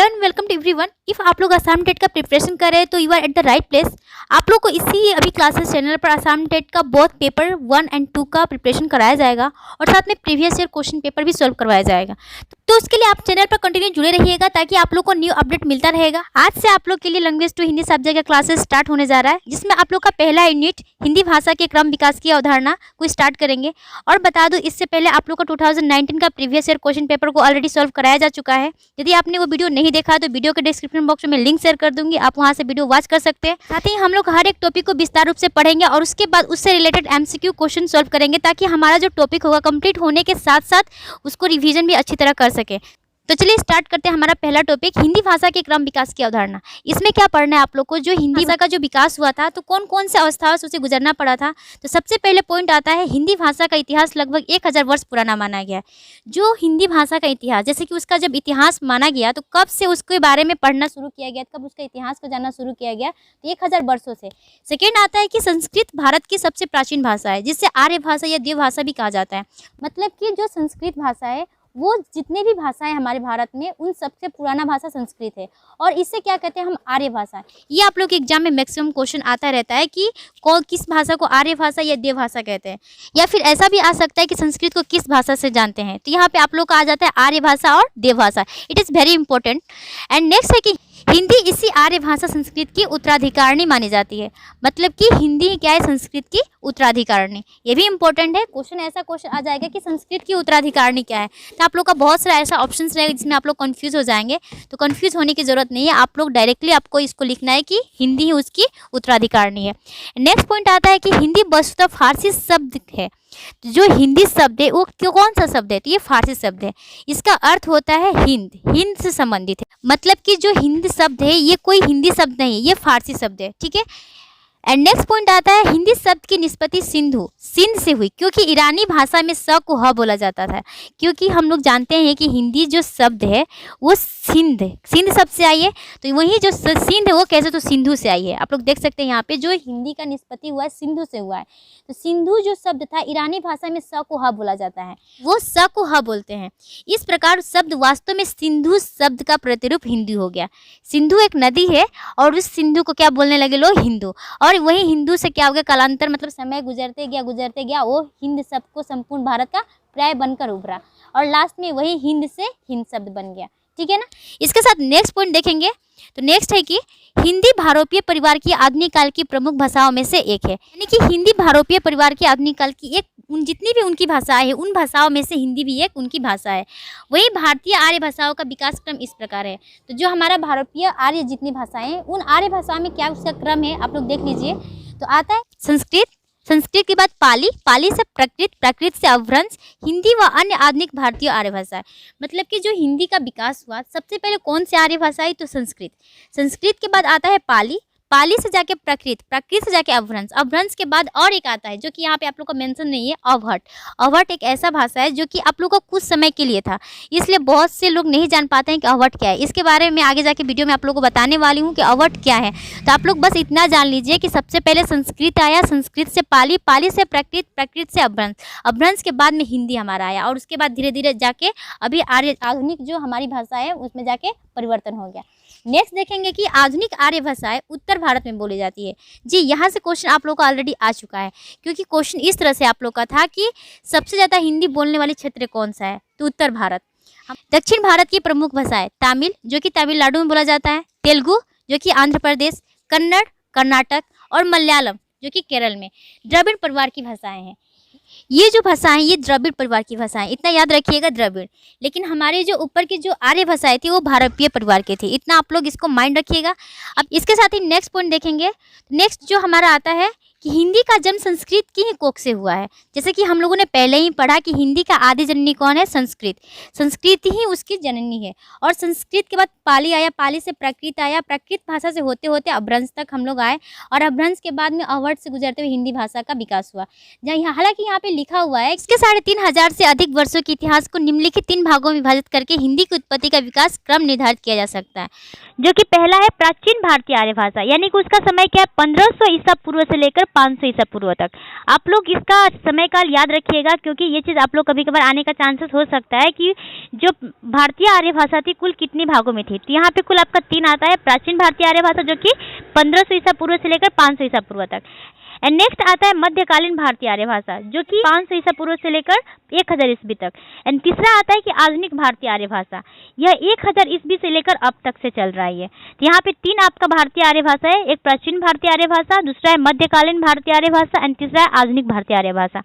Hello and welcome to everyone. If आप लोग Assam TET का प्रिपरेशन कर रहे हैं तो you are at the right place. आप लोग को इसी अभी क्लासेस चैनल पर असम टेट का बोथ पेपर 1 और 2 का प्रिपरेशन कराया जाएगा और साथ में प्रीवियस ईयर क्वेश्चन पेपर भी सॉल्व करवाया जाएगा। तो उसके लिए आप चैनल पर कंटिन्यू जुड़े रहिएगा ताकि आप लोग को न्यू अपडेट मिलता रहेगा। आज से आप लोग के लिए लैंग्वेज टू हिंदी सब्जेक्ट का क्लासेस स्टार्ट होने जा रहा है, जिसमें आप लोग का पहला यूनिट हिंदी भाषा के क्रम विकास की अवधारणा को स्टार्ट करेंगे। और बता दूं, इससे पहले आप लोग का 2019 का प्रीवियस ईयर क्वेश्चन पेपर को ऑलरेडी सॉल्व कराया जा चुका है। यदि आपने वो वीडियो नहीं देखा तो वीडियो के डिस्क्रिप्शन बॉक्स में लिंक शेयर कर दूंगी, आप वहां से वीडियो वॉच कर सकते हैं। साथ ही हम लोग हर एक टॉपिक को विस्तार रूप से पढ़ेंगे और उसके बाद उससे रिलेटेड एमसीक्यू क्वेश्चन सॉल्व करेंगे, ताकि हमारा जो टॉपिक होगा कंप्लीट होने के साथ साथ उसको रिवीजन भी अच्छी तरह कर सके। तो चलिए स्टार्ट करते हैं हमारा पहला टॉपिक, हिंदी भाषा के क्रम विकास की अवधारणा। इसमें क्या पढ़ना है आप लोग को, जो हिंदी भाषा का जो विकास हुआ था तो कौन कौन से अवस्थाओं से उसे गुजरना पड़ा था। तो सबसे पहले पॉइंट आता है, हिंदी भाषा का इतिहास लगभग 1000 वर्ष पुराना माना गया है। जो हिंदी भाषा का इतिहास, जैसे कि उसका जब इतिहास माना गया तो कब से उसके बारे में पढ़ना शुरू किया गया, कब उसका इतिहास को जानना शुरू किया गया, तो 1000 वर्षों से। सेकेंड आता है कि संस्कृत भारत की सबसे प्राचीन भाषा है, जिससे आर्य भाषा या देव भाषा भी कहा जाता है। मतलब कि जो संस्कृत भाषा है वो जितने भी भाषाएं हमारे भारत में, उन सबसे पुराना भाषा संस्कृत है। और इससे क्या कहते हैं हम, आर्य भाषा। ये आप लोग के एग्जाम में मैक्सिमम क्वेश्चन आता रहता है कि किस भाषा को आर्य भाषा या देव भाषा कहते हैं, या फिर ऐसा भी आ सकता है कि संस्कृत को किस भाषा से जानते हैं। तो यहाँ पे आप लोग का आ जाता है आर्य भाषा और देव भाषा। It is very important. And next है कि हिंदी इसी आर्य भाषा संस्कृत की उत्तराधिकारिणी मानी जाती है। मतलब कि हिंदी क्या है, संस्कृत की उत्तराधिकारिणी। ये भी इंपॉर्टेंट है। क्वेश्चन ऐसा क्वेश्चन आ जाएगा कि संस्कृत की उत्तराधिकारिणी क्या है, तो आप लोग का बहुत सारा ऐसा ऑप्शन रहेगा जिसमें आप लोग कंफ्यूज हो जाएंगे। तो कंफ्यूज होने की जरूरत नहीं है, आप लोग डायरेक्टली आपको इसको लिखना है कि हिंदी ही उसकी उत्तराधिकारिणी है। नेक्स्ट पॉइंट आता है कि हिंदी वस्तुतः फारसी शब्द है। जो हिंदी शब्द है वो कौन सा शब्द है, तो ये फारसी शब्द है। इसका अर्थ होता है हिंद, हिंद से संबंधित है। मतलब कि जो हिंद शब्द है ये कोई हिंदी शब्द नहीं है, ये फारसी शब्द है। ठीक है। एंड नेक्स्ट पॉइंट आता है, हिंदी शब्द की निष्पत्ति सिंधु, सिंध से हुई, क्योंकि ईरानी भाषा में स को ह बोला जाता था। क्योंकि हम लोग जानते हैं कि हिंदी जो शब्द है वो सिंध शब्द से आई है, तो वही जो सिंध है वो कैसे, तो सिंधु से आई है। आप लोग देख सकते हैं यहाँ पे जो हिंदी का निष्पत्ति हुआ है सिंधु से हुआ है। तो सिंधु जो शब्द था, ईरानी भाषा में स को ह बोला जाता है, वो स को ह बोलते हैं। इस प्रकार शब्द वास्तव में सिंधु शब्द का प्रतिरूप हिंदी हो गया। सिंधु एक नदी है और उस सिंधु को क्या बोलने लगे लोग, हिंदू। और वही हिंदू से क्या हो गया, कालांतर मतलब समय गुजरते गया वो हिंद शब्द को संपूर्ण भारत का पर्याय बनकर उभरा और लास्ट में वही हिंद से हिंद शब्द बन गया। ठीक है ना। इसके साथ नेक्स्ट पॉइंट देखेंगे तो नेक्स्ट है कि हिंदी भारोपीय परिवार की आधुनिक काल की प्रमुख भाषाओं में से एक है। यानी कि हिंदी भारोपीय परिवार की आधुनिक काल की एक जितनी भी उनकी भाषाएं हैं, उन भाषाओं में से हिंदी भी एक उनकी भाषा है। वही भारतीय आर्य भाषाओं का विकास क्रम इस प्रकार है। तो जो हमारा भारतीय आर्य जितनी भाषाएं हैं, उन आर्य भाषाओं में क्या उसका क्रम है आप लोग देख लीजिए। तो आता है संस्कृत, संस्कृत के बाद पाली, पाली से प्राकृत, प्राकृत से अपभ्रंश, हिंदी व अन्य आधुनिक भारतीय आर्य भाषा है। मतलब कि जो हिंदी का विकास हुआ सबसे पहले कौन से आर्य भाषा है, तो संस्कृत। संस्कृत के बाद आता है पाली, पाली से जाके प्राकृत, प्राकृत से जाके अपभ्रंश, अपभ्रंश के बाद और एक आता है जो कि यहाँ पे आप लोग का मेंशन नहीं है, अवहट। अवहट एक ऐसा भाषा है जो कि आप लोग को कुछ समय के लिए था, इसलिए बहुत से लोग नहीं जान पाते हैं कि अवहट क्या है। इसके बारे में आगे जाके वीडियो में आप लोग को बताने वाली हूँ कि अवहट क्या है। तो आप लोग बस इतना जान लीजिए कि सबसे पहले संस्कृत आया, संस्कृत से पाली, पाली से प्राकृत, प्राकृत से अपभ्रंश, अपभ्रंश के बाद में हिंदी हमारा आया और उसके बाद धीरे धीरे जाके अभी आर्य आधुनिक जो हमारी भाषा है उसमें जाके परिवर्तन हो गया। नेक्स्ट देखेंगे कि आधुनिक आर्य भाषाएं उत्तर भारत में बोली जाती है। जी, यहाँ से क्वेश्चन आप लोग को ऑलरेडी आ चुका है, क्योंकि क्वेश्चन इस तरह से आप लोग का था कि सबसे ज़्यादा हिंदी बोलने वाले क्षेत्र कौन सा है, तो उत्तर भारत। दक्षिण भारत की प्रमुख भाषाएं तमिल, जो कि तमिलनाडु में बोला जाता है, तेलुगु जो कि आंध्र प्रदेश, कन्नड़ कर्नाटक, और मलयालम जो कि केरल में। द्रविड़ परिवार की भाषाएं हैं। ये जो भाषाएं ये द्रविड़ परिवार की भाषाएं, इतना याद रखिएगा, द्रविड़। लेकिन हमारे जो ऊपर की जो आर्य भाषाएं थी वो भारतीय परिवार की थी, इतना आप लोग इसको माइंड रखिएगा। अब इसके साथ ही नेक्स्ट पॉइंट देखेंगे। नेक्स्ट जो हमारा आता है कि हिंदी का जन्म संस्कृत की ही कोख से हुआ है। जैसे कि हम लोगों ने पहले ही पढ़ा कि हिंदी का आदि जननी कौन है, संस्कृत। संस्कृत ही उसकी जननी है और संस्कृत के बाद पाली आया, पाली से प्राकृत आया, प्राकृत भाषा से होते होते अपभ्रंश तक हम लोग आए और अपभ्रंश के बाद में अवहट से गुजरते हुए हिंदी भाषा का विकास हुआ। हालांकि यहाँ पे लिखा हुआ है इसके 3500 से अधिक वर्षों के इतिहास को निम्नलिखित 3 भागों में विभाजित करके हिंदी की उत्पत्ति का विकास क्रम निर्धारित किया जा सकता है। जो कि पहला है प्राचीन भारतीय आर्य भाषा, यानी कि उसका समय क्या है, 1500 ईसा पूर्व से लेकर 500 ईसा पूर्व तक। आप लोग इसका समय काल याद रखिएगा, क्योंकि ये चीज़ आप लोग कभी कभार आने का चांसेस हो सकता है कि जो भारतीय आर्य भाषा थी कुल कितने भागों में थी। तो यहाँ पे कुल आपका 3 आता है, प्राचीन भारतीय आर्य भाषा जो कि 1500 ईसा पूर्व से लेकर 500 ईसा पूर्व तक। एंड नेक्स्ट आता है मध्यकालीन भारतीय आर्य भाषा जो कि 500 ईसा पूर्व से लेकर 1000 ईस्वी तक। एंड तीसरा आता है कि आधुनिक भारतीय आर्य भाषा, यह 1000 ईस्वी से लेकर अब तक से चल रहा है। तो यहाँ पे 3 आपका भारतीय आर्य भाषा है, एक प्राचीन भारतीय आर्य भाषा, दूसरा है मध्यकालीन भारतीय आर्य भाषा एंड तीसरा है आधुनिक भारतीय आर्य भाषा।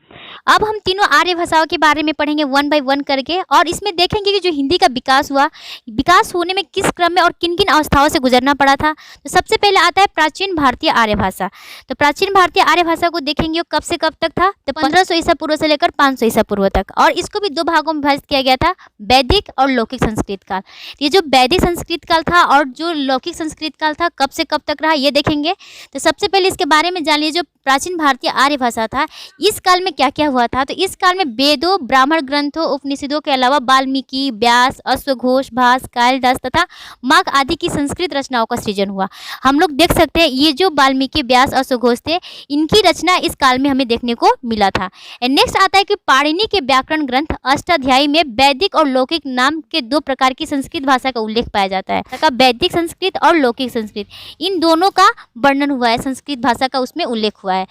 अब हम तीनों आर्य भाषाओं के बारे में पढ़ेंगे 1 बाय 1 करके, और इसमें देखेंगे कि जो हिंदी का विकास हुआ, विकास होने में किस क्रम में और किन किन अवस्थाओं से गुजरना पड़ा था। तो सबसे पहले आता है प्राचीन भारतीय आर्य भाषा। तो प्राचीन भारतीय आर्य भाषा को देखेंगे कब से कब तक था, तो 1500 ईसा पूर्व से लेकर 500 ईसा पूर्व तक, और इसको भी 2 भागों में विभाजित किया गया था, वैदिक और लौकिक संस्कृत काल। ये जो वैदिक संस्कृत काल था और जो लौकिक संस्कृत काल था कब से कब तक रहा ये देखेंगे। तो सबसे पहले इसके बारे में जान लीजिए, जो प्राचीन भारतीय आर्य भाषा था इस काल में क्या क्या हुआ था। तो इस काल में वेदों, ब्राह्मण ग्रंथों, उपनिषदों के अलावा वाल्मीकि, व्यास, अश्वघोष, भास, कालिदास तथा माघ आदि की संस्कृत रचनाओं का सृजन हुआ। हम लोग देख सकते हैं ये जो वाल्मीकि, व्यास, अश्वघोष थे इनकी रचना इस काल में हमें देखने को मिला था। एंड नेक्स्ट आता है कि पाणिनि के व्याकरण ग्रंथ अष्टाध्यायी में वैदिक और लौकिक नाम के 2 प्रकार की संस्कृत भाषा का उल्लेख पाया जाता है। वैदिक संस्कृत और लौकिक संस्कृत, इन दोनों का वर्णन हुआ है, संस्कृत भाषा का उसमें उल्लेख हुआ है।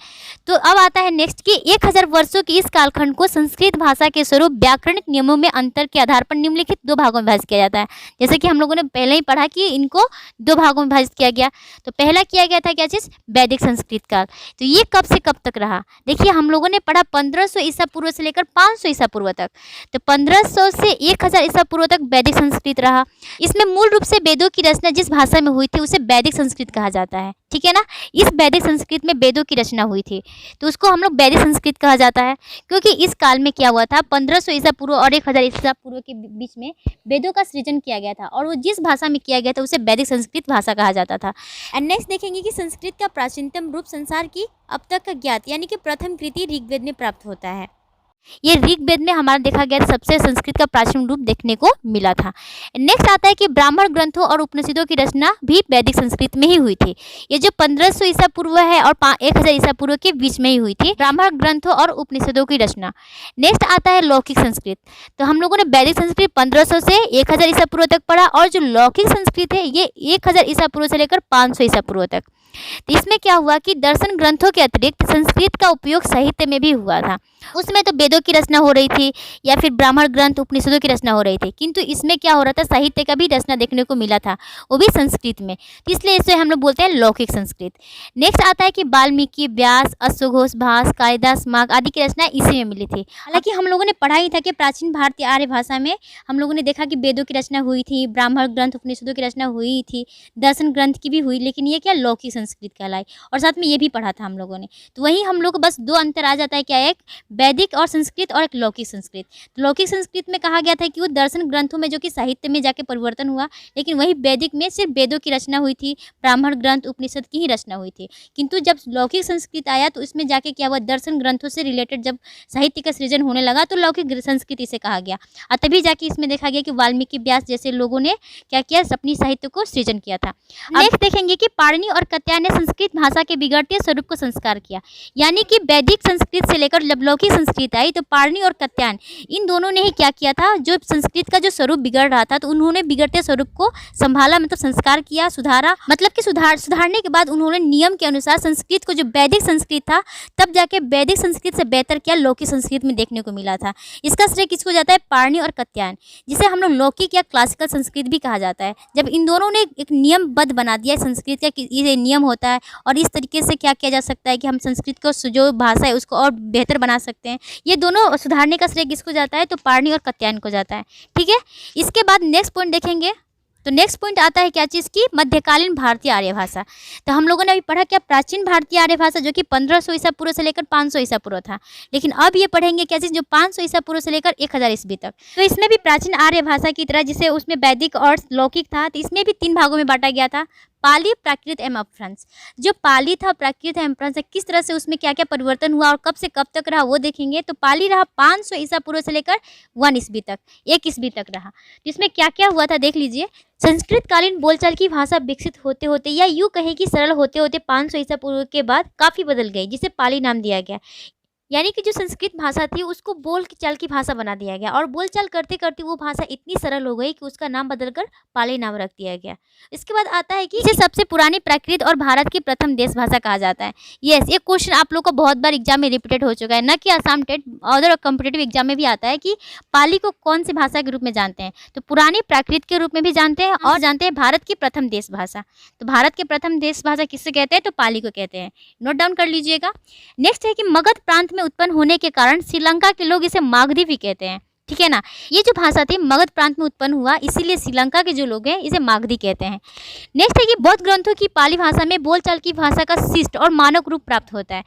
तो अब आता है नेक्स्ट कि 1000 वर्षों की इस कालखंड को संस्कृत भाषा के स्वरूप व्याकरणिक नियमों में अंतर के आधार पर निम्नलिखित 2 भागों में विभाजित किया जाता है। जैसे कि हम लोगों ने पहले ही पढ़ा कि इनको 2 भागों में विभाजित किया गया। तो पहला किया गया था क्या चीज़, वैदिक संस्कृत काल। तो ये कब से कब तक रहा, देखिए हम लोगों ने पढ़ा 1500 ईसा पूर्व से लेकर 500 ईसा पूर्व तक। तो 1500 से 1000 ईसा पूर्व तक वैदिक संस्कृत रहा। इसमें मूल रूप से वेदों की रचना जिस भाषा में हुई थी उसे वैदिक संस्कृत कहा जाता है, ठीक है ना। इस वैदिक संस्कृत में वेदों की रचना हुई थी तो उसको हम लोग वैदिक संस्कृत कहा जाता है, क्योंकि इस काल में क्या हुआ था, 1500 ईसा पूर्व और 1000 ईसा पूर्व के बीच में वेदों का सृजन किया गया था और वो जिस भाषा में किया गया था उसे वैदिक संस्कृत भाषा कहा जाता था। एंड नेक्स्ट देखेंगे कि संस्कृत का प्राचीनतम रूप संसार की अब तक का ज्ञात यानी कि प्रथम कृति ऋग्वेद में प्राप्त होता है। ये ऋग्वेद में हमारा देखा गया सबसे संस्कृत का प्राचीन रूप देखने को मिला था। नेक्स्ट आता है कि ब्राह्मण ग्रंथों और उपनिषदों की रचना भी वैदिक संस्कृत में ही हुई थी। ये जो 1500 ईसा पूर्व है और 1000 ईसा पूर्व के बीच में ही हुई थी ब्राह्मण ग्रंथों और उपनिषदों की रचना। नेक्स्ट आता है लौकिक संस्कृत। तो हम लोगों ने वैदिक संस्कृत 1500 से 1000 ईसा पूर्व तक पढ़ा, और जो लौकिक संस्कृत है ये 1000 ईसा पूर्व से लेकर 500 ईसा पूर्व तक। तो इसमें क्या हुआ कि दर्शन ग्रंथों के अतिरिक्त संस्कृत का उपयोग साहित्य में भी हुआ था। उसमें तो वेदों की रचना हो रही थी या फिर ब्राह्मण ग्रंथ उपनिषदों की रचना हो रही थी, किंतु इसमें क्या हो रहा था, साहित्य का भी रचना देखने को मिला था, वो भी संस्कृत में। तो इसलिए इसे हम लोग बोलते हैं लौकिक संस्कृत। नेक्स्ट आता है कि वाल्मीकि, व्यास, अश्वघोष, भास, कालिदास, माघ आदि की रचना इसी में मिली थी। हालांकि हम लोगों ने पढ़ा ही था कि प्राचीन भारतीय आर्य भाषा में हम लोगों ने देखा कि वेदों की रचना हुई थी, ब्राह्मण ग्रंथ उपनिषदों की रचना हुई थी, दर्शन ग्रंथ की भी हुई, लेकिन ये क्या लौकिक संस्कृत कहलाई। और साथ में ये भी पढ़ा था हम लोगों ने। तो वही हम लोग बस 2 अंतर आ जाता है, क्या, एक वैदिक और संस्कृत और एक लौकिक संस्कृत। तो लौकिक संस्कृत में कहा गया था कि वो दर्शन ग्रंथों में जो कि साहित्य में जाके परिवर्तन हुआ, लेकिन वही वैदिक में सिर्फ वेदों की रचना हुई थी, ब्राह्मण ग्रंथ उपनिषद की ही रचना हुई थी। किंतु जब लौकिक संस्कृत आया तो इसमें जाके क्या हुआ, दर्शन ग्रंथों से रिलेटेड जब साहित्य का सृजन होने लगा तो लौकिक संस्कृत इसे कहा गया। और तभी जाके इसमें देखा गया कि वाल्मीकि, व्यास जैसे लोगों ने क्या किया, अपनी साहित्य को सृजन किया था। नेक्स्ट देखेंगे कि पाणिनि और कात्यायन ने संस्कृत भाषा के बिगड़ते स्वरूप को संस्कार किया, यानी कि वैदिक संस्कृत से लेकर जब लौकिक संस्कृत आई तो पाणिनि और कात्यायन इन दोनों ने ही क्या किया था, जो संस्कृत का जो स्वरूप बिगड़ रहा था तो उन्होंने बिगड़ते स्वरूप को संभाला, मतलब संस्कार किया, सुधारा। मतलब कि सुधारने के बाद उन्होंने नियम के अनुसार संस्कृत को, जो वैदिक संस्कृत था तब जाके वैदिक संस्कृत से बेहतर क्या लौकिक संस्कृत में देखने को मिला था। इसका श्रेय किसको जाता है, पाणिनि और कात्यायन, जिसे हम लोग लौकिक या क्लासिकल संस्कृत भी कहा जाता है। जब इन दोनों ने एक नियमबद्ध बना दिया संस्कृत का कि ये नियम होता है और इस तरीके से क्या किया जा सकता है कि हम संस्कृत को जो भाषा है उसको और बेहतर बना सकते हैं, ये दोनों सुधारने का श्रेय किसको जाता है, तो पाणिनि और कात्यायन को जाता है। ठीक है, इसके बाद नेक्स्ट पॉइंट देखेंगे। तो नेक्स्ट पॉइंट आता है क्या चीज़ की, मध्यकालीन भारतीय आर्य भाषा। तो हम लोगों ने अभी पढ़ा क्या, प्राचीन भारतीय आर्य भाषा जो कि 1500 ईसा पूर्व से लेकर 500 ईसा पूर्व था, लेकिन अब ये पढ़ेंगे क्या चीज़, जो 500 ईसा पूर्व से लेकर 1000 ईस्वी तक। तो इसमें भी प्राचीन आर्य भाषा की तरह जिसे उसमें वैदिक और लौकिक था, तो इसमें भी 3 भागों में बांटा गया था, पाली, प्राकृत एवं अपभ्रंश। जो पाली था, प्राकृत एवं अपभ्रंश, किस तरह से उसमें क्या क्या परिवर्तन हुआ और कब से कब तक रहा वो देखेंगे। तो पाली रहा 500 ईसा पूर्व से लेकर 1 ईस्वी तक, 1 ईस्वी तक रहा। तो इसमें क्या क्या हुआ था देख लीजिए। संस्कृत कालीन बोलचाल की भाषा विकसित होते होते या यूँ कहें कि सरल होते होते 500 ईसा पूर्व के बाद काफ़ी बदल गई, जिसे पाली नाम दिया गया। यानी कि जो संस्कृत भाषा थी उसको बोल चाल की भाषा बना दिया गया और बोलचाल करते करते वो भाषा इतनी सरल हो गई कि उसका नाम बदलकर पाली नाम रख दिया गया। इसके बाद आता है कि इसे सबसे पुरानी प्राकृत और भारत की प्रथम देश भाषा कहा जाता है। यस, ये क्वेश्चन आप लोग को बहुत बार एग्जाम में रिपीटेड हो चुका है, न कि Assam TET other competitive exam में भी आता है कि पाली को कौन सी भाषा के रूप में जानते हैं। तो पुरानी प्राकृत के रूप में भी जानते हैं और जानते हैं भारत की प्रथम देश भाषा। तो भारत के प्रथम देश भाषा किससे कहते हैं, तो पाली को कहते हैं। नोट डाउन कर लीजिएगा। नेक्स्ट है कि मगध प्रांत में उत्पन्न होने के कारण श्रीलंका के लोग इसे मागधी भी कहते हैं। ठीक है ना, ये जो भाषा थी मगध प्रांत में उत्पन्न हुआ, इसीलिए श्रीलंका के जो लोग हैं इसे मागधी कहते हैं। नेक्स्ट है कि बौद्ध ग्रंथों की पाली भाषा में बोलचाल की भाषा का शिष्ट और मानक रूप प्राप्त होता है,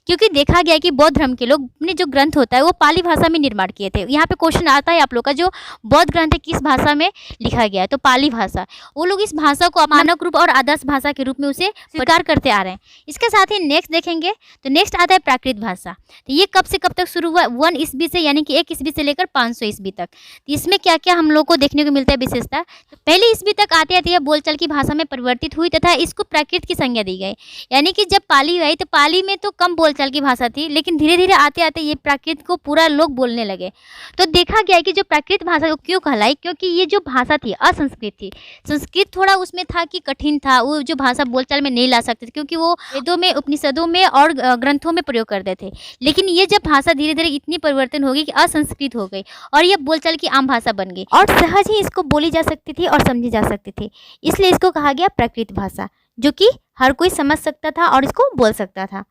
क्योंकि देखा गया कि बौद्ध धर्म के लोग अपने जो ग्रंथ होता है वो पाली भाषा में निर्माण किए थे। यहाँ पे क्वेश्चन आता है आप लोग का, जो बौद्ध ग्रंथ है किस भाषा में लिखा गया है, तो पाली भाषा। वो लोग इस भाषा को मानक रूप और आदर्श भाषा के रूप में उसे स्वीकार करते आ रहे हैं। इसके साथ ही नेक्स्ट देखेंगे तो नेक्स्ट आता है प्राकृत भाषा। तो ये कब से कब तक शुरू हुआ, 1 ईस्वी से, यानी कि 1 ईस्वी से लेकर 500 ईस्वी तक। तो इसमें क्या क्या हम लोग को देखने को मिलता है विशेषता। तो पहली ईस्वी तक आते आते यह बोलचाल की भाषा में परिवर्तित हुई तथा इसको प्राकृत की संज्ञा दी गई। यानी कि जब पाली आई तो पाली में तो कम बोलचाल की भाषा थी, लेकिन धीरे धीरे आते आते ये प्राकृत को पूरा लोग बोलने लगे। तो देखा गया कि जो प्राकृत भाषा को क्यों कहलाई, क्योंकि ये जो भाषा थी असंस्कृत थी। संस्कृत थोड़ा उसमें था कि कठिन था, वो जो भाषा बोलचाल में नहीं ला सकते थे, क्योंकि वो वेदों में, उपनिषदों में और ग्रंथों में प्रयोग करते थे। लेकिन ये जब भाषा धीरे धीरे इतनी परिवर्तन हो गई कि असंस्कृत हो गई और ये बोलचाल की आम भाषा बन गई और सहज ही इसको बोली जा सकती थी और समझी जा सकती थी, इसलिए इसको कहा गया प्राकृत भाषा, जो कि हर कोई समझ सकता था और इसको बोल सकता था।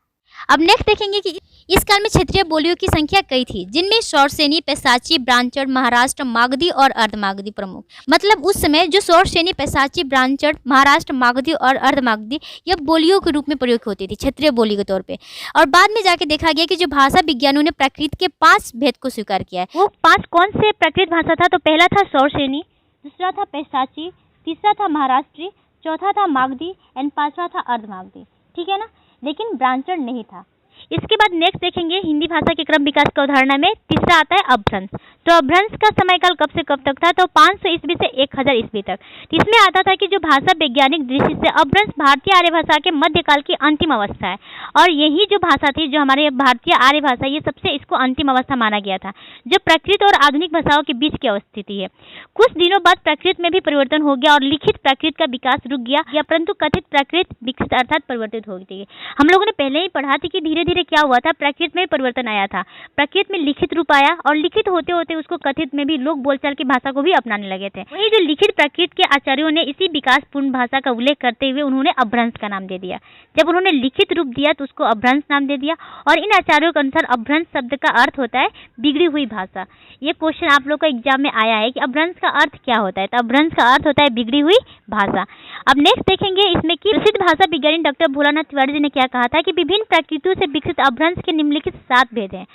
अब नेक्स्ट देखेंगे कि इस काल में क्षेत्रीय बोलियों की संख्या कई थी, जिनमें शौरसेनी, पैसाची, ब्राह्मण, महाराष्ट्र, मागधी और अर्धमागधी प्रमुख। मतलब उस समय जो शौरसेनी, पैसाची, ब्राह्मण, महाराष्ट्र, मागधी और अर्धमागधी यह बोलियों के रूप में प्रयोग होती थी, क्षेत्रीय बोली के तौर पे। और बाद में जाके देखा गया कि जो भाषा विज्ञानों ने प्राकृत के 5 भेद को स्वीकार किया है। वो 5 कौन से प्राकृत भाषा था, तो पहला था शौरसेनी, दूसरा था पैसाची, तीसरा था महाराष्ट्री, चौथा था मागधी एंड 5वां था अर्धमागधी। ठीक है ना, लेकिन ब्राह्मण नहीं था। इसके बाद नेक्स्ट देखेंगे हिंदी भाषा के क्रम विकास का उदाहरण में तीसरा आता है अपभ्रंश। तो अपभ्रंश का समयकाल कब से कब तक था, तो 500 ईस्वी से 1000 ईस्वी तक। इसमें आता था कि जो भाषा वैज्ञानिक दृष्टि से अपभ्रंश भारतीय आर्य भाषा के मध्यकाल की अंतिम अवस्था है, और यही जो भाषा थी, जो हमारे भारतीय आर्य भाषा, ये सबसे इसको अंतिम अवस्था माना गया था, जो प्राकृत और आधुनिक भाषाओं के बीच की अवस्थिति है। कुछ दिनों बाद प्राकृत में भी परिवर्तन हो गया और लिखित प्राकृत का विकास रुक गया, परंतु कथित प्राकृत विकसित अर्थात परिवर्तित हो गई। हम लोगों ने पहले ही पढ़ा था कि धीरे धीरे क्या हुआ था, प्राकृत में परिवर्तन आया था, प्राकृत में लिखित रूप आया और लिखित होते होते उसको कथित में भी लोग बोलचाल की भाषा को भी अपनाने लगे थे। वही जो लिखित प्राकृत के आचार्यों ने इसी विकासपूर्ण भाषा का उल्लेख करते हुए उन्होंने अपभ्रंश का नाम दे दिया। जब उन्होंने लिखित रूप दिया तो उसको अपभ्रंश नाम दे दिया, और इन आचार्यों के अनुसार अपभ्रंश शब्द का अर्थ होता है बिगड़ी हुई भाषा। ये क्वेश्चन आप लोग का एग्जाम में आया है कि अपभ्रंश का अर्थ क्या होता है, तो अपभ्रंश का अर्थ होता है बिगड़ी हुई भाषा। अब नेक्स्ट देखेंगे इसमें कि प्रसिद्ध भाषा वैज्ञानिक डॉक्टर भोलानाथ तिवारी जी ने क्या कहा था कि विभिन्न प्राकृतों से विकसित अपभ्रंश के निम्नलिखित 7 भेद हैं।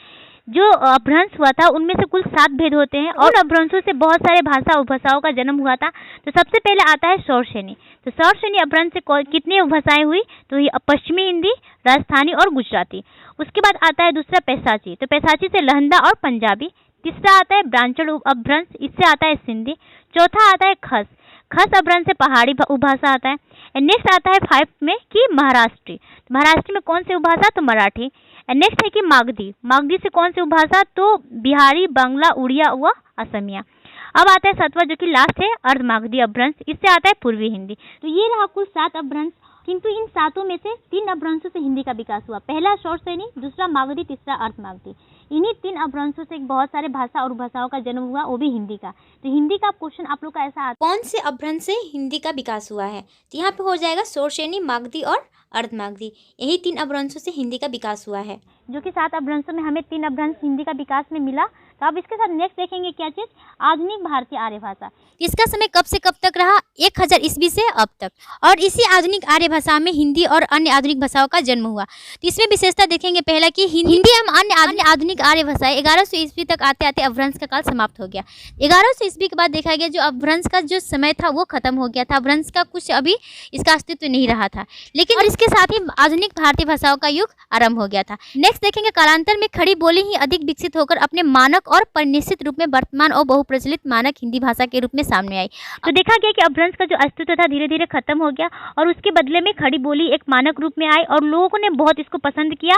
जो अपभ्रंश हुआ था उनमें से कुल 7 भेद होते हैं और अपभ्रंशों से बहुत सारे भाषा उपभाषाओं का जन्म हुआ था। तो सबसे पहले आता है शौरसेनी। तो शौरसेनी अपभ्रंश से कितनी उपभाषाएं हुई, तो ये पश्चिमी हिंदी, राजस्थानी और गुजराती। उसके बाद आता है दूसरा पैसाची। तो पैसाची से लहंदा और पंजाबी। तीसरा आता है ब्राह्मण अपभ्रंश, इससे आता है सिंधी। चौथा आता है खस। खस अपभ्रंश से पहाड़ी उपभाषा आता है। नेक्स्ट आता है 5 में कि महाराष्ट्री। महाराष्ट्र में कौन सी उपभाषा, तो मराठी। नेक्स्ट है कि मागधी। मागधी से कौन सी उपभाषा, तो बिहारी, बांग्ला, उड़िया व असमिया। अब आता है 7वां जो कि लास्ट है अर्धमागधी अपभ्रंश, इससे आता है पूर्वी हिंदी। तो ये रहा कुल 7 अपभ्रंश, किंतु इन 7 में से 3 अपभ्रंशों से हिंदी का विकास हुआ। पहला शौरसेनी, दूसरा मागधी, तीसरा अर्धमागधी। इन्हीं 3 अपभ्रंशों से बहुत सारे भाषा और भाषाओं का जन्म हुआ, वो भी हिंदी का। तो हिंदी का क्वेश्चन आप लोग का ऐसा आता है, कौन से अपभ्रंश से हिंदी का विकास हुआ है, तो यहाँ पे हो जाएगा शौरसेनी, मागधी और अर्धमागधी। यही 3 अपभ्रंशों से हिंदी का विकास हुआ है। जो कि 7 अपभ्रंशों में हमें 3 अपभ्रंश हिंदी का विकास में मिला। तो अब इसके साथ नेक्स्ट देखेंगे क्या चीज़, आधुनिक भारतीय आर्य भाषा। इसका समय कब से कब तक रहा, 1000 ईस्वी से अब तक। और इसी आधुनिक आर्य भाषा में हिंदी और अन्य आधुनिक भाषाओं का जन्म हुआ। तो इसमें विशेषता देखेंगे पहला कि हिंदी एवं अन्य आधुनिक आर्य भाषाएं 1100 ईस्वी तक आते आते अपभ्रंश का काल समाप्त हो गया। 1100 ईस्वी के बाद देखा गया जो अपभ्रंश का जो समय था वो खत्म हो गया था, अपभ्रंश का कुछ अभी इसका अस्तित्व नहीं रहा था। लेकिन और इसके साथ ही आधुनिक भारतीय भाषाओं का युग आरंभ हो गया था। नेक्स्ट देखेंगे कालांतर में खड़ी बोली ही अधिक विकसित होकर अपने मानक और परिनिश्चित रूप में वर्तमान और बहुप्रचलित मानक हिंदी भाषा के रूप में सामने आई। तो देखा गया कि अपभ्रंश का जो अस्तित्व था धीरे धीरे खत्म हो गया और उसके बदले में खड़ी बोली एक मानक रूप में आई और लोगों ने बहुत इसको पसंद किया।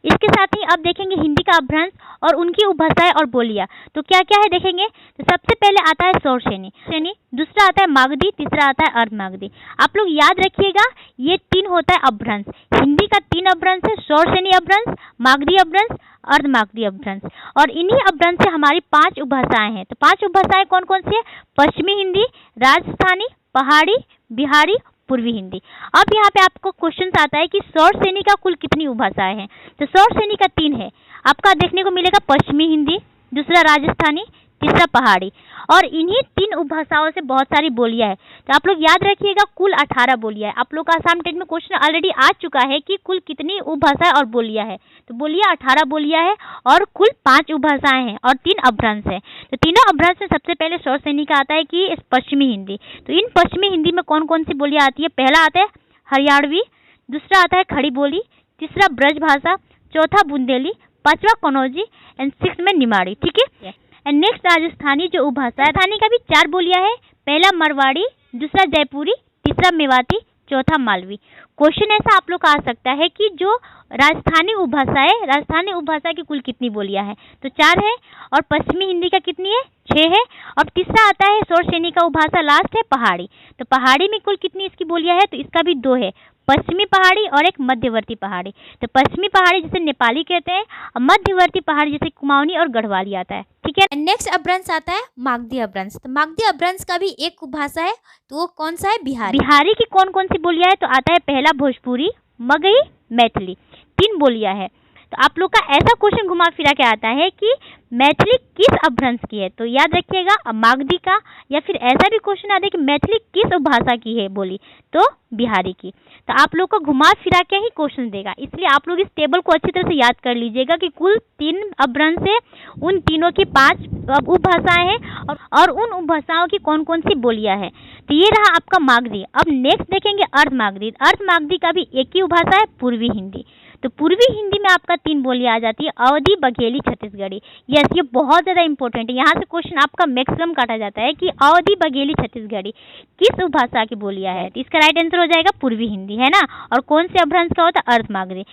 इसके साथ ही अब देखेंगे हिंदी का अपभ्रंश और उनकी उपभाषाएं और बोलियां। तो क्या क्या है देखेंगे। तो सबसे पहले आता है सौर श्रेणी, दूसरा आता है मागधी, तीसरा आता है अर्धमागधी। आप लोग याद रखिएगा ये 3 होता है अपभ्रंश। हिंदी का 3 अपभ्रंश है, सौर श्रेणी अपभ्रंश, मागधी अपभ्रंश, अर्धमागधी अपभ्रंश। और इन्हीं अपभ्रंश से हमारी 5 उपभाषाएं हैं। तो 5 उपभाषाएं कौन कौन सी है, पश्चिमी हिंदी, राजस्थानी, पहाड़ी, बिहारी, पूर्वी हिंदी। अब यहाँ पे आपको क्वेश्चन आता है कि सौर श्रेणी का कुल कितनी उपभाषाएं हैं। तो सौर श्रेणी का 3 है, आपका देखने को मिलेगा पश्चिमी हिंदी, दूसरा राजस्थानी, तीसरा पहाड़ी। और इन्हीं 3 उपभाषाओं से बहुत सारी बोलियां हैं। तो आप लोग याद रखिएगा कुल 18 बोलियां है। आप लोग का आसाम टेट में क्वेश्चन ऑलरेडी आ चुका है कि कुल कितनी उपभाषाएं और बोलियां है। तो बोलियां 18 बोलियां है और कुल 5 उपभाषाएं हैं और 3 अपभ्रंश है। तो तीनों अपभ्रंश में सबसे पहले सौर श्रेणी का आता है कि पश्चिमी हिंदी। तो इन पश्चिमी हिंदी में कौन कौन सी बोलियां आती है, पहला आता है हरियाणवी, दूसरा आता है खड़ी बोली, तीसरा ब्रज भाषा, चौथा बुंदेली, पांचवा कनौजी एंड 6 में निमाड़ी। ठीक है। एंड नेक्स्ट राजस्थानी जो उपभाषा है, राजस्थानी का भी 4 बोलियां है, पहला मरवाड़ी, दूसरा जयपुरी, तीसरा मेवाती, चौथा मालवी। क्वेश्चन ऐसा आप लोग का आ सकता है कि जो राजस्थानी उपभाषा है, राजस्थानी उपभाषा की कुल कितनी बोलियां हैं। तो 4 है और पश्चिमी हिंदी का कितनी है, 6 है। और तीसरा आता है सौर श्रेणी का उपभाषा लास्ट है पहाड़ी। तो पहाड़ी में कुल कितनी इसकी बोलियां है, तो इसका भी 2 है, पश्चिमी पहाड़ी और एक मध्यवर्ती पहाड़ी। तो पश्चिमी पहाड़ी जिसे नेपाली कहते हैं और मध्यवर्ती पहाड़ी जिसे कुमाऊनी और गढ़वाली आता है। ठीक है। नेक्स्ट अपभ्रंश आता है मागधी अपभ्रंश। तो मागधी अपभ्रंश का भी एक उपभाषा है, तो वो कौन सा है, बिहारी। बिहारी की कौन कौन सी बोलियां है, तो आता है पहला भोजपुरी, मगही, मैथिली, 3 बोलियां है। तो आप लोग का ऐसा क्वेश्चन घुमा फिरा के आता है कि मैथिली किस अपभ्रंश की है। तो याद रखिएगा मागधी का, या फिर ऐसा भी क्वेश्चन आता है कि मैथिली किस उपभाषा की है बोली, तो बिहारी की। तो आप लोग को घुमा फिरा के ही क्वेश्चन देगा, इसलिए आप लोग इस टेबल को अच्छी तरह से याद कर लीजिएगा कि कुल 3 अपभ्रंश है, उन तीनों की 5 उपभाषाएं हैं और उन उपभाषाओं की कौन कौन सी बोलियां हैं। तो ये रहा आपका मागधी। अब नेक्स्ट देखेंगे अर्धमागधी। अर्धमागधी का भी एक ही उपभाषा है, पूर्वी हिंदी। तो पूर्वी हिंदी में आपका 3 बोलियां आ जाती है, अवधी, बघेली, छत्तीसगढ़ी। यस, ये बहुत ज़्यादा इंपॉर्टेंट है। यहाँ से क्वेश्चन आपका मैक्सिमम काटा जाता है कि अवधी, बघेली, छत्तीसगढ़ी किस उपभाषा की बोलियां है। तो इसका राइट आंसर हो जाएगा पूर्वी हिंदी, है ना। और कौन से अपभ्रंश का होता है, अर्धमागधी।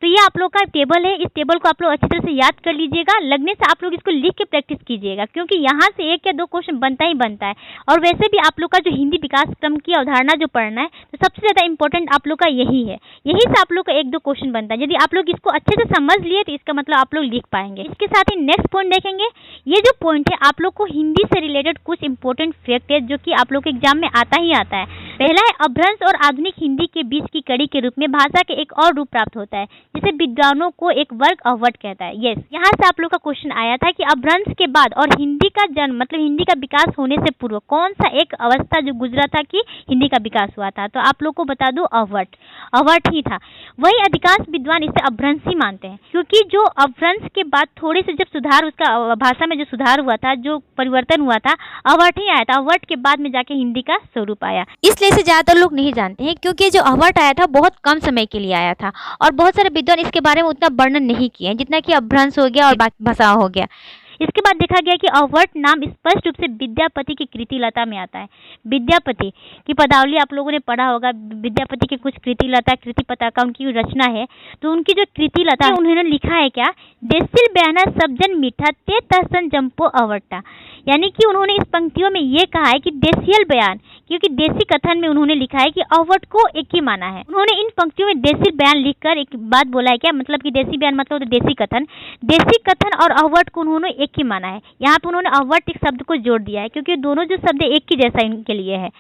तो ये आप लोग का टेबल है, इस टेबल को आप लोग अच्छी तरह से याद कर लीजिएगा। लगने से आप लोग इसको लिख के प्रैक्टिस कीजिएगा, क्योंकि यहाँ से 1 या 2 क्वेश्चन बनता ही बनता है। और वैसे भी आप लोग का जो हिंदी विकास क्रम की अवधारणा जो पढ़ना है, तो सबसे ज़्यादा इंपॉर्टेंट आप लोग का यही है। यही से आप लोग का 1-2 क्वेश्चन बनता है। यदि आप लोग इसको अच्छे से समझ लिए तो इसका मतलब आप लोग लिख पाएंगे। इसके साथ ही नेक्स्ट पॉइंट देखेंगे। ये जो पॉइंट है आप लोग को हिंदी से रिलेटेड कुछ इंपॉर्टेंट फैक्ट है जो कि आप लोग के एग्जाम में आता ही आता है। पहला है अपभ्रंश और आधुनिक हिंदी के बीच की कड़ी के रूप में भाषा के एक और रूप प्राप्त होता है, जिसे विद्वानों को एक वर्ग अवट कहता है। यस, यहाँ से आप लोग का क्वेश्चन आया था कि अपभ्रंश के बाद और हिंदी का जन्म मतलब हिंदी का विकास होने से पूर्व कौन सा एक अवस्था जो गुजरा था कि हिंदी का विकास हुआ था। तो आप लोग को बता दो अवट ही था। वही अधिकांश विद्वान इसे अपभ्रंश ही मानते हैं, क्योंकि जो अपभ्रंश के बाद थोड़े से जब सुधार उसका भाषा में जो सुधार हुआ था, जो परिवर्तन हुआ था, अवट ही आया था। अवट के बाद में जाके हिंदी का स्वरूप आया। इसलिए इसे ज़्यादातर लोग नहीं जानते हैं, क्योंकि जो अवट आया था बहुत कम समय के लिए आया था और बहुत सारे विद्वान इसके बारे में उतना वर्णन नहीं किए हैं जितना कि अपभ्रंश हो गया और भाषा हो गया। इसके बाद देखा गया कि अवट नाम स्पष्ट रूप से विद्यापति की कृति लता में आता है। विद्यापति की पदावली आप लोगों ने पढ़ा होगा। विद्यापति की कुछ कृति लता, कृति पताका उनकी रचना है। तो उनकी जो कृति लता उन्होंने लिखा है क्या, देसिल बयाना सब जन मीठा ते तहसन जंपो अवट्टा। यानी कि उन्होंने इस पंक्तियों में ये कहा है कि देसियल बयान, क्योंकि देसी कथन में उन्होंने लिखा है कि अवट को एक ही माना है। उन्होंने इन पंक्तियों में देसिल बयान लिखकर एक बात बोला है क्या, मतलब कि देसी बयान मतलब तो देसी कथन और अवट को उन्होंने एक ही माना है। यहाँ पे उन्होंने अवर्ट एक शब्द को जोड़ दिया है क्योंकि दोनों जो शब्द एक ही जैसा इनके लिए है।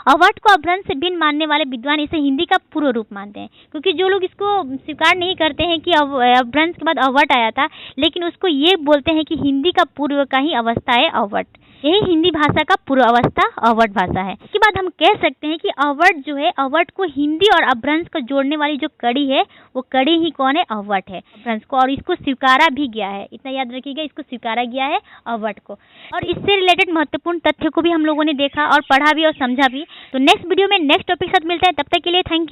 अवर्ट को अभ्रंश से भिन्न मानने वाले विद्वान इसे हिंदी का पूर्व रूप मानते हैं, क्योंकि जो लोग इसको स्वीकार नहीं करते हैं कि अभ्रंश के बाद अवर्ट आया था, लेकिन उसको ये बोलते हैं कि हिंदी का पूर्व का ही अवस्था है अवर्ट। यही हिंदी भाषा का पूर्व अवस्था अवर्ट भाषा है। इसके बाद हम कह सकते हैं कि अवर्ट जो है, अवर्ट को हिंदी और अभ्रंश को जोड़ने वाली जो कड़ी है वो कड़ी ही कौन है? अवर्ट है अभ्रंश को, और इसको स्वीकारा भी गया है। इतना याद रखिएगा, इसको स्वीकारा गया है अवर्ट को। और इससे रिलेटेड महत्वपूर्ण तथ्य को भी हम लोगों ने देखा और पढ़ा भी और समझा भी। तो नेक्स्ट वीडियो में नेक्स्ट टॉपिक के साथ मिलते हैं, तब तक के लिए थैंक यू।